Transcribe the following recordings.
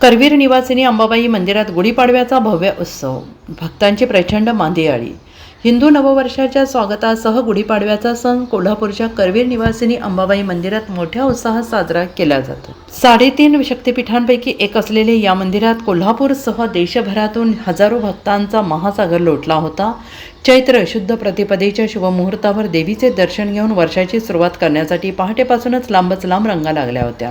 करवीर निवासिनी अंबाबाई मंदिरात गुढीपाडव्याचा भव्य उत्सव, भक्तांची प्रचंड मांदियाळी। हिंदू नववर्षाच्या स्वागतासह गुढीपाडव्याचा सण कोल्हापूरच्या करवीर निवासिनी अंबाबाई मंदिरात मोठ्या उत्साहात साजरा केला जातो। 3.5 शक्तिपीठांपैकी एक असलेले या मंदिरात कोल्हापूरसह देशभरातून हजारो भक्तांचा महासागर लोटला होता। चैत्र शुद्ध प्रतिपदेच्या शुभमुहूर्तावर देवीचे दर्शन घेऊन वर्षाची सुरुवात करण्यासाठी पहाटेपासूनच लांबच लांब रांगा लागल्या होत्या।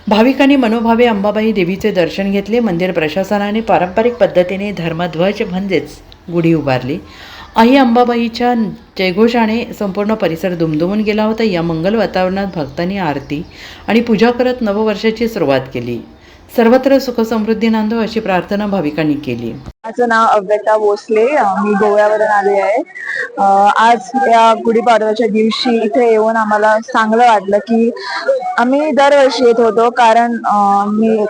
भाविकांनी मनोभावे अंबाबाई देवीचे दर्शन घेतले। मंदिर प्रशासनाने पारंपरिक पद्धतीने धर्मध्वज म्हणजेच गुढी उभारली। आई अंबाबाईच्या जयघोषाने संपूर्ण परिसर दुमदुमून गेला होता। या मंगल वातावरणात भक्तांनी आरती आणि पूजा करत नववर्षाची सुरुवात केली। सर्वत्र सुख समृद्धी नांदो अशी प्रार्थना भाविकांनी केली। माझं नाव अव्यता भोसले, मी गोव्यावरून आले आहे। आज या गुढीपाडव्याच्या दिवशी इथे येऊन आम्हाला चांगलं वाटलं की आम्ही दरवर्षी येत होतो, कारण मी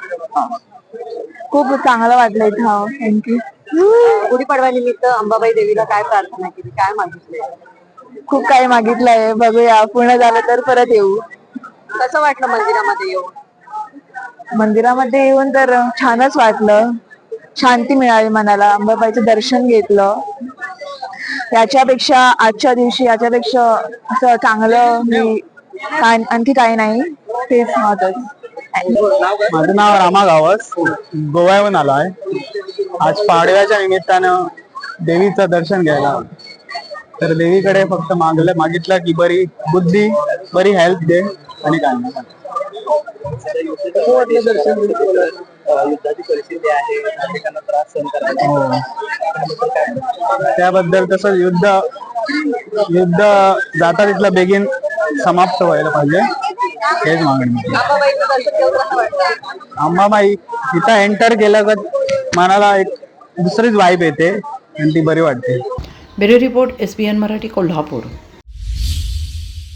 खूप चांगलं वाटलं इथं। थँक्यू। गुढीपाडव्यानिमित्त अंबाबाई देवीला काय प्रार्थना केली, काय मागितले? खूप काही मागितलंय, बघूया पूर्ण झालं तर परत येऊ। कसं वाटलं मंदिरामध्ये येऊन? मंदिरामध्ये येऊन तर छानच वाटलं, शांती मिळाली मनाला। अंबाबाईचं दर्शन घेतलं। याच्यापेक्षा आजच्या दिवशी याच्यापेक्षा असं चांगलं मी आणखी काही नाही, तेच महत्वाचं। माझं नाव रामा गावस, गोव्याहून आलो आहे। आज पाडव्याच्या निमित्तानं देवीचं दर्शन घ्यायला, तर देवीकडे फक्त मागितलं की बरी बुद्धी, बरी हेल्थ दे आणि काय नाही। त्याबद्दल तसं युद्ध जाता तिथलं बेगीन समाप्त व्हायला पाहिजे, हेच मागणी। अंबाबाई इथं एंटर केलं तर मनाला एक दुसरीच वाईब येते आणि ती बरी वाटते। Bureau report, SBN Marathi, Kolhapur.